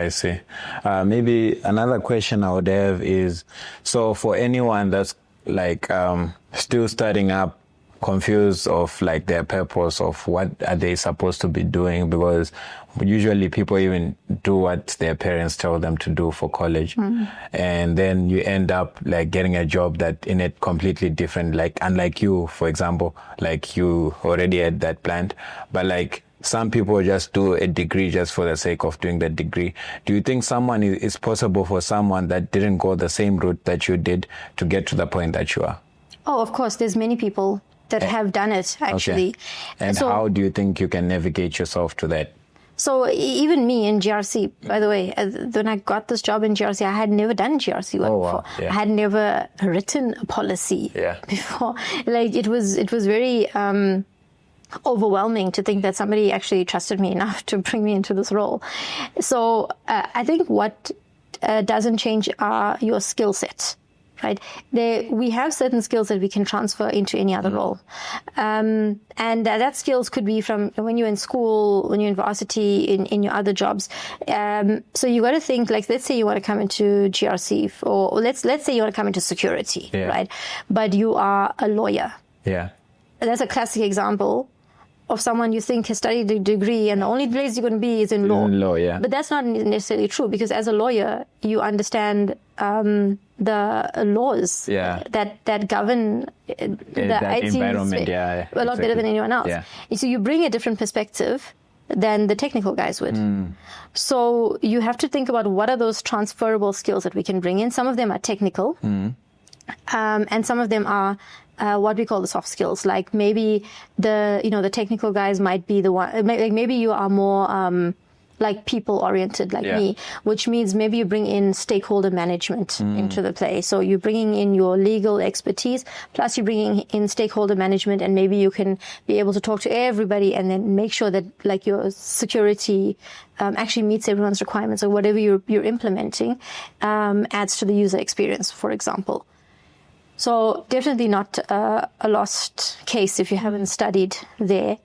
I see. Maybe another question I would have is, so for anyone that's like still starting up, confused of like their purpose of what are they supposed to be doing, because usually people even do what their parents tell them to do for college, and then you end up like getting a job that in it completely different, like unlike you, for example, like you already had that planned, but like some people just do a degree just for the sake of doing the degree. Do you think it's possible for someone that didn't go the same route that you did to get to the point that you are? Oh, of course. There's many people that have done it, actually. Okay. And so, how do you think you can navigate yourself to that? So even me in GRC, by the way, when I got this job in GRC, I had never done GRC work before. Yeah. I had never written a policy before. Like it was very overwhelming to think that somebody actually trusted me enough to bring me into this role. So I think what doesn't change are your skill set. Right? We have certain skills that we can transfer into any other role. And that skills could be from when you're in school, when you're in varsity, in your other jobs. So you got to think, like, let's say you want to come into GRC, or let's say you want to come into security, right? But you are a lawyer. Yeah. That's a classic example of someone you think has studied a degree and the only place you're going to be is in law. In law, yeah. But that's not necessarily true, because as a lawyer, you understand the laws that govern the IT environment, a lot better than anyone else. Yeah. So you bring a different perspective than the technical guys would. So you have to think about what are those transferable skills that we can bring in. Some of them are technical, and some of them are what we call the soft skills. Like maybe the technical guys might be the one. Maybe you are more like people oriented, like me, which means maybe you bring in stakeholder management into the play. So you're bringing in your legal expertise, plus you're bringing in stakeholder management, and maybe you can be able to talk to everybody and then make sure that like your security actually meets everyone's requirements, or whatever you're implementing adds to the user experience, for example. So definitely not a lost case if you haven't studied there.